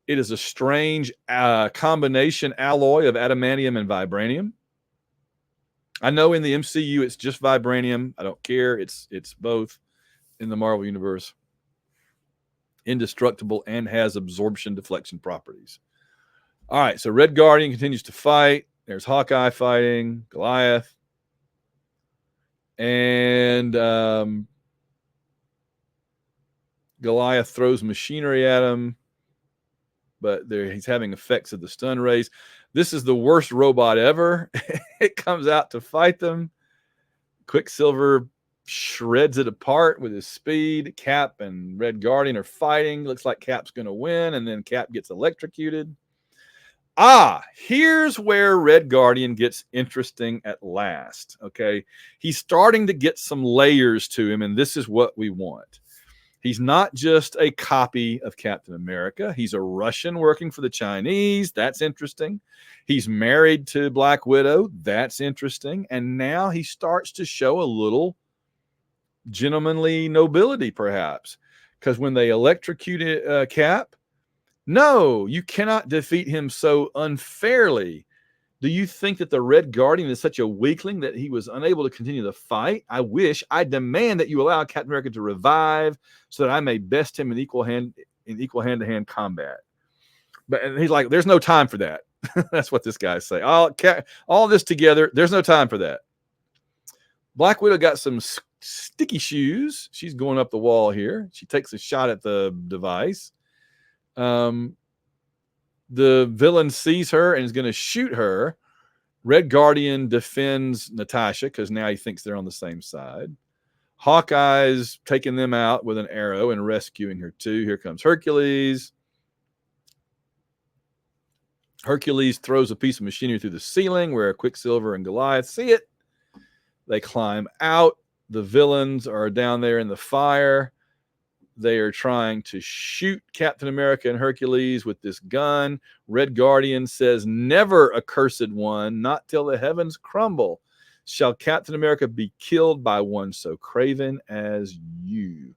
It is a strange combination alloy of adamantium and vibranium. I know in the MCU it's just vibranium. I don't care. It's both in the Marvel universe. Indestructible and has absorption deflection properties. All right, so Red Guardian continues to fight. There's Hawkeye fighting Goliath. And Goliath throws machinery at him, but he's having effects of the stun rays. This is the worst robot ever. It comes out to fight them. Quicksilver shreds it apart with his speed. Cap and Red Guardian are fighting. Looks like Cap's going to win, and then Cap gets electrocuted. Here's where Red Guardian gets interesting at last. Okay, he's starting to get some layers to him, and this is what we want. He's not just a copy of Captain America. He's a Russian working for the Chinese. That's interesting. He's married to Black Widow. That's interesting. And now he starts to show a little gentlemanly nobility, perhaps, because when they electrocuted Cap, no, you cannot defeat him so unfairly. Do you think that the Red Guardian is such a weakling that he was unable to continue the fight? I demand that you allow Captain America to revive so that I may best him in equal hand-to-hand combat. But he's like, there's no time for that. That's what this guy's saying. All this together, there's no time for that. Black Widow got some sticky shoes. She's going up the wall here. She takes a shot at the device. The villain sees her and is going to shoot her. Red Guardian defends Natasha because now he thinks they're on the same side. Hawkeye's taking them out with an arrow and rescuing her too. Here comes Hercules. Hercules throws a piece of machinery through the ceiling where Quicksilver and Goliath see it. They climb out. The villains are down there in the fire. They are trying to shoot Captain America and Hercules with this gun. Red Guardian says, never, accursed one, not till the heavens crumble, shall Captain America be killed by one so craven as you.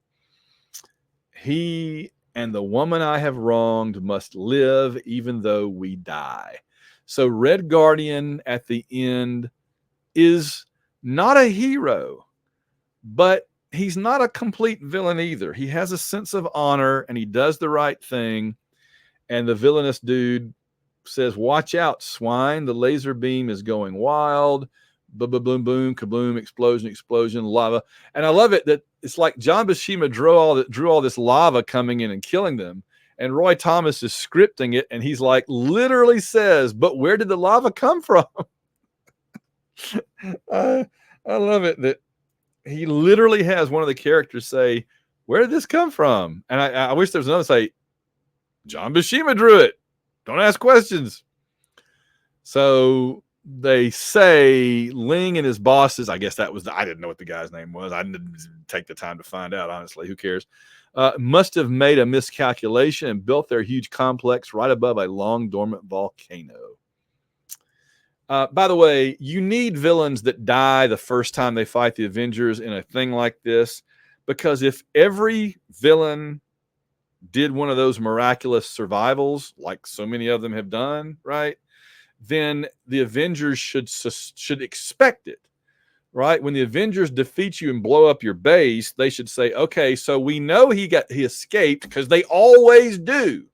He and the woman I have wronged must live even though we die. So Red Guardian at the end is not a hero, but he's not a complete villain either. He has a sense of honor and he does the right thing. And the villainous dude says, watch out, swine. The laser beam is going wild. Boom, boom, boom, boom, kabloom, explosion, lava. And I love it that it's like John Buscema drew all this lava coming in and killing them. And Roy Thomas is scripting it. And he's like, literally says, but where did the lava come from? I love it that he literally has one of the characters say, where did this come from? And I wish there was another say, John Buscema drew it. Don't ask questions. So they say Ling and his bosses, I guess I didn't know what the guy's name was. I didn't take the time to find out, honestly. Who cares? Must have made a miscalculation and built their huge complex right above a long dormant volcano. By the way, you need villains that die the first time they fight the Avengers in a thing like this, because if every villain did one of those miraculous survivals, like so many of them have done, right, then the Avengers should expect it, right? When the Avengers defeat you and blow up your base, they should say, okay, so we know he escaped, because they always do,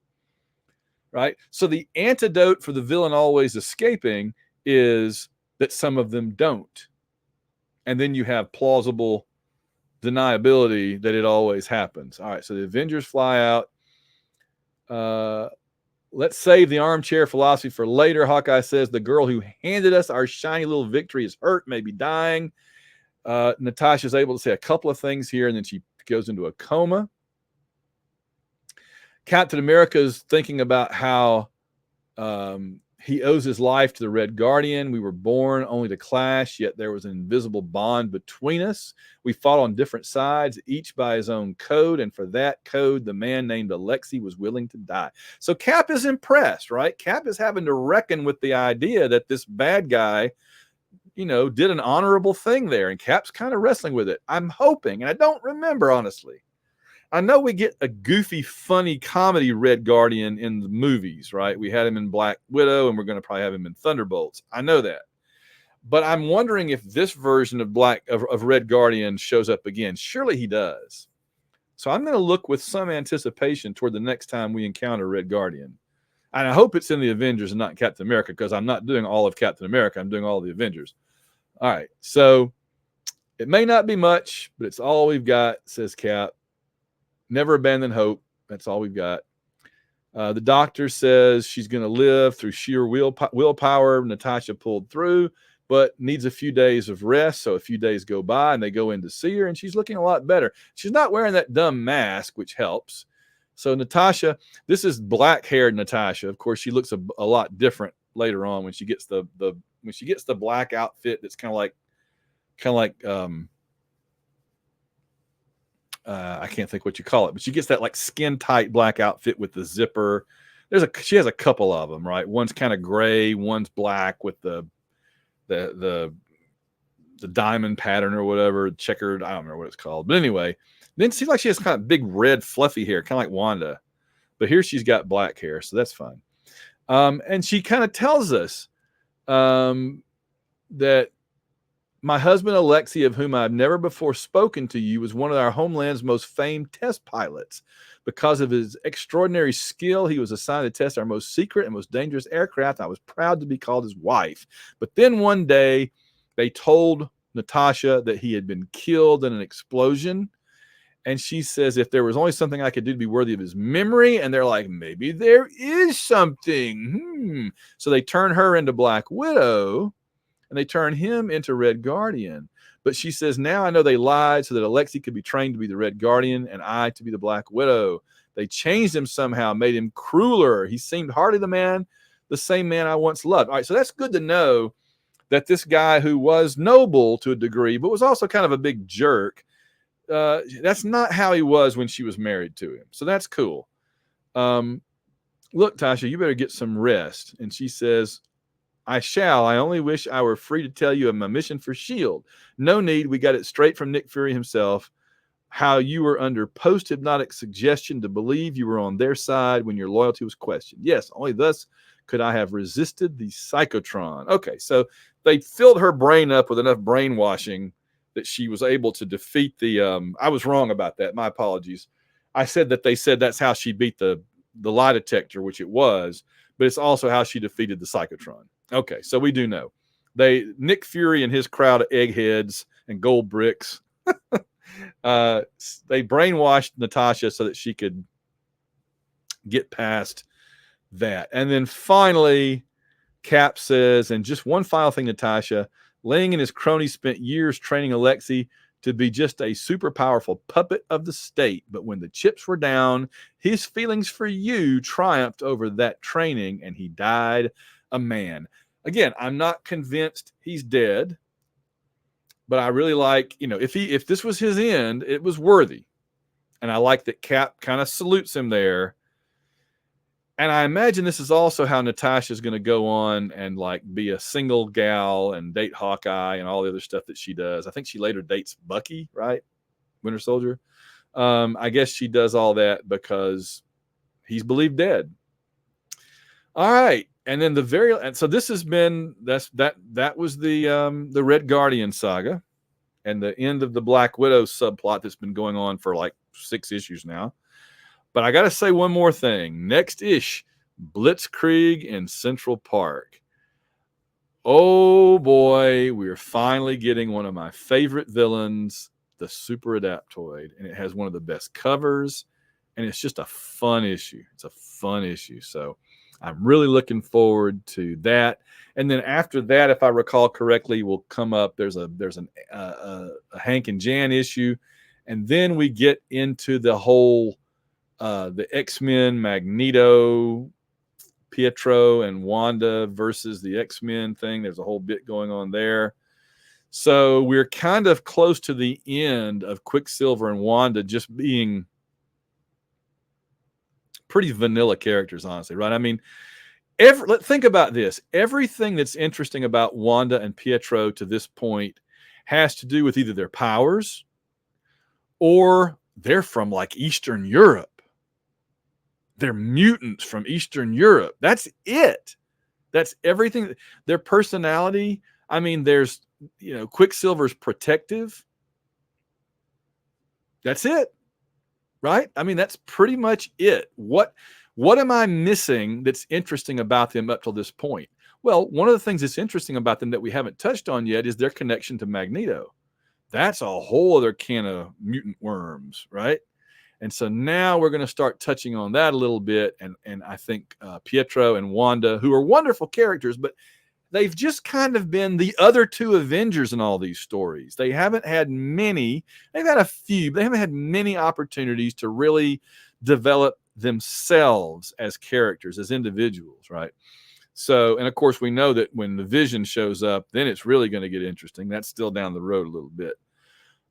right? So the antidote for the villain always escaping is that some of them don't. And then you have plausible deniability that it always happens. All right, so the Avengers fly out. Let's save the armchair philosophy for later. Hawkeye says the girl who handed us our shiny little victory is hurt, maybe dying. Natasha's able to say a couple of things here, and then she goes into a coma. Captain America is thinking about how he owes his life to the Red Guardian. We were born only to clash, yet there was an invisible bond between us. We fought on different sides, each by his own code, and for that code, the man named Alexei was willing to die. So Cap is impressed, right? Cap is having to reckon with the idea that this bad guy, did an honorable thing there, and Cap's kind of wrestling with it. I'm hoping, and I don't remember, honestly. I know we get a goofy, funny comedy Red Guardian in the movies, right? We had him in Black Widow, and we're going to probably have him in Thunderbolts. I know that. But I'm wondering if this version of Red Guardian shows up again. Surely he does. So I'm going to look with some anticipation toward the next time we encounter Red Guardian. And I hope it's in the Avengers and not Captain America, because I'm not doing all of Captain America. I'm doing all of the Avengers. All right. So it may not be much, but it's all we've got, says Cap. Never abandon hope. That's all we've got. The doctor says she's going to live through sheer willpower. Natasha pulled through, but needs a few days of rest. So a few days go by and they go in to see her, and she's looking a lot better. She's not wearing that dumb mask, which helps. So Natasha, this is black-haired Natasha. Of course, she looks a lot different later on when she gets the black outfit that's kind of like I can't think what you call it, but she gets that like skin tight black outfit with the zipper. She has a couple of them, right? One's kind of gray, one's black with the diamond pattern or whatever, checkered. I don't remember what it's called, but anyway, then it seems like she has kind of big red fluffy hair, kind of like Wanda, but here she's got black hair, so that's fine. And she kind of tells us that my husband, Alexei, of whom I've never before spoken to you, was one of our homeland's most famed test pilots. Because of his extraordinary skill, he was assigned to test our most secret and most dangerous aircraft. I was proud to be called his wife. But then one day, they told Natasha that he had been killed in an explosion. And she says, if there was only something I could do to be worthy of his memory, and they're like, maybe there is something. So they turn her into Black Widow, and they turn him into Red Guardian. But she says, now I know they lied so that Alexei could be trained to be the Red Guardian and I to be the Black Widow. They changed him somehow, made him crueler. He seemed hardly the same man I once loved. All right, so that's good to know that this guy who was noble to a degree, but was also kind of a big jerk, that's not how he was when she was married to him. So that's cool. Look, Tasha, you better get some rest. And she says, I shall. I only wish I were free to tell you of my mission for S.H.I.E.L.D. No need. We got it straight from Nick Fury himself, how you were under post-hypnotic suggestion to believe you were on their side when your loyalty was questioned. Yes, only thus could I have resisted the psychotron. Okay, so they filled her brain up with enough brainwashing that she was able to defeat the I was wrong about that. My apologies. I said that they said that's how she beat the lie detector, which it was, but it's also how she defeated the psychotron. Okay, so we do know. Nick Fury and his crowd of eggheads and gold bricks, they brainwashed Natasha so that she could get past that. And then finally, Cap says, and just one final thing, Natasha, Ling and his cronies spent years training Alexei to be just a super powerful puppet of the state. But when the chips were down, his feelings for you triumphed over that training, and he died a man. Again, I'm not convinced he's dead, but I really like, if this was his end, it was worthy. And I like that Cap kind of salutes him there. And I imagine this is also how Natasha is going to go on and like be a single gal and date Hawkeye and all the other stuff that she does. I think she later dates Bucky, right? Winter Soldier. I guess she does all that because he's believed dead. All right. And then so this has been, that was the Red Guardian saga and the end of the Black Widow subplot that's been going on for like 6 issues now. But I got to say one more thing. Next-ish, Blitzkrieg in Central Park. Oh, boy, we're finally getting one of my favorite villains, the Super Adaptoid. And it has one of the best covers. And it's just a fun issue. It's a fun issue. So I'm really looking forward to that. And then after that, if I recall correctly, will come up. There's a Hank and Jan issue. And then we get into the whole the X-Men, Magneto, Pietro, and Wanda versus the X-Men thing. There's a whole bit going on there. So we're kind of close to the end of Quicksilver and Wanda just being pretty vanilla characters, honestly, right? I mean, think about this. Everything that's interesting about Wanda and Pietro to this point has to do with either their powers or they're from like Eastern Europe. They're mutants from Eastern Europe. That's it. That's everything. Their personality, I mean, there's, Quicksilver's protective. That's it, right? I mean, that's pretty much it. What am I missing that's interesting about them up till this point? Well, one of the things that's interesting about them that we haven't touched on yet is their connection to Magneto. That's a whole other can of mutant worms, right? And so now we're going to start touching on that a little bit. And I think Pietro and Wanda, who are wonderful characters, but they've just kind of been the other two Avengers in all these stories. They haven't had many, they've had a few, but they haven't had many opportunities to really develop themselves as characters, as individuals, right? So, and of course, we know that when the Vision shows up, then it's really going to get interesting. That's still down the road a little bit.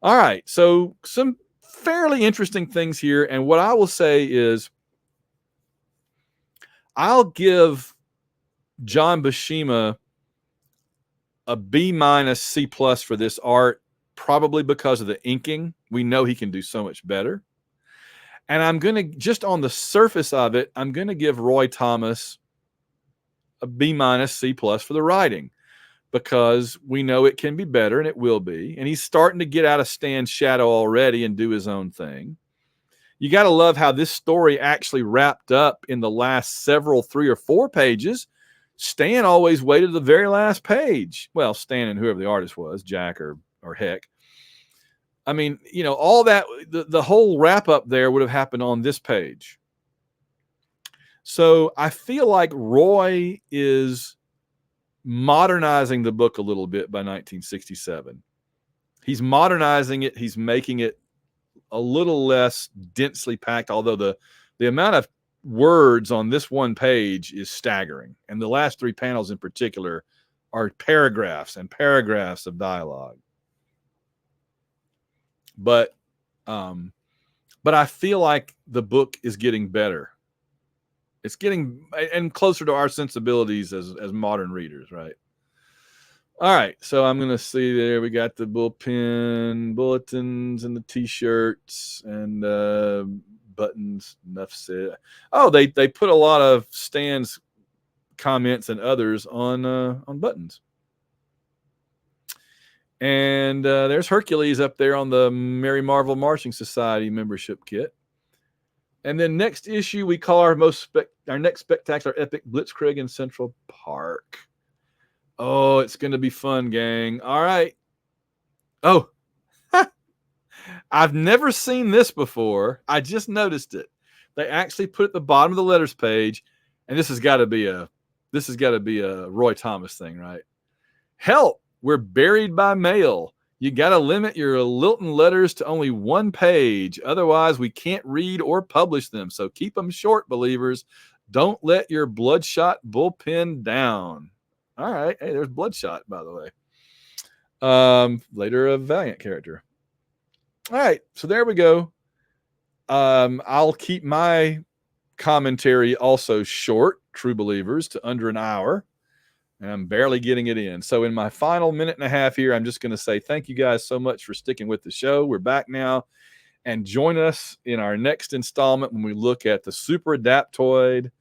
All right, so some fairly interesting things here. And what I will say is I'll give John Buscema a B- C+ for this art, probably because of the inking. We know he can do so much better. And I'm going to, just on the surface of it, I'm going to give Roy Thomas a B- C+ for the writing, because we know it can be better, and it will be. And he's starting to get out of Stan's shadow already and do his own thing. You got to love how this story actually wrapped up in the last several 3 or 4 pages. Stan always waited to the very last page. Well, Stan and whoever the artist was, Jack or Heck. I mean, all that, the whole wrap up there would have happened on this page. So I feel like Roy is modernizing the book a little bit by 1967. He's modernizing it. He's making it a little less densely packed, although the amount of words on this one page is staggering. And the last 3 panels in particular are paragraphs and paragraphs of dialogue. But I feel like the book is getting better. It's getting and closer to our sensibilities as modern readers, right? All right, so I'm going to see there. We got the bullpen bulletins and the T-shirts and buttons. Enough said. Oh, they put a lot of Stan's comments and others on buttons. And there's Hercules up there on the Mary Marvel Marching Society membership kit. And then next issue, we call our next spectacular epic Blitzkrieg in Central Park. Oh, it's going to be fun, gang. All right. Oh, I've never seen this before. I just noticed it. They actually put at the bottom of the letters page, and this has got to be a Roy Thomas thing, right? Help, we're buried by mail. You got to limit your Lilton letters to only 1 page. Otherwise, we can't read or publish them. So keep them short, believers. Don't let your bloodshot bullpen down. All right. Hey, there's Bloodshot, by the way. Later a Valiant character. All right. So there we go. I'll keep my commentary also short, true believers, to under an hour. And I'm barely getting it in. So in my final minute and a half here, I'm just going to say thank you guys so much for sticking with the show. We're back now. And join us in our next installment when we look at the Super Adaptoid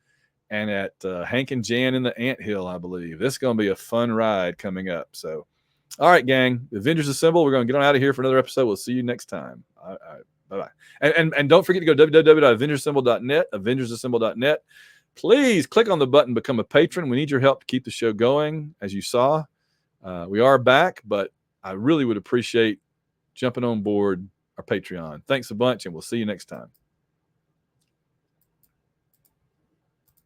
and at Hank and Jan in the Anthill, I believe. This is going to be a fun ride coming up. So, all right, gang. Avengers Assemble. We're going to get on out of here for another episode. We'll see you next time. All right, bye-bye. And don't forget to go www.avengersassemble.net, avengersassemble.net. Please click on the button, become a patron. We need your help to keep the show going. As you saw, we are back, but I really would appreciate jumping on board our Patreon. Thanks a bunch, and we'll see you next time.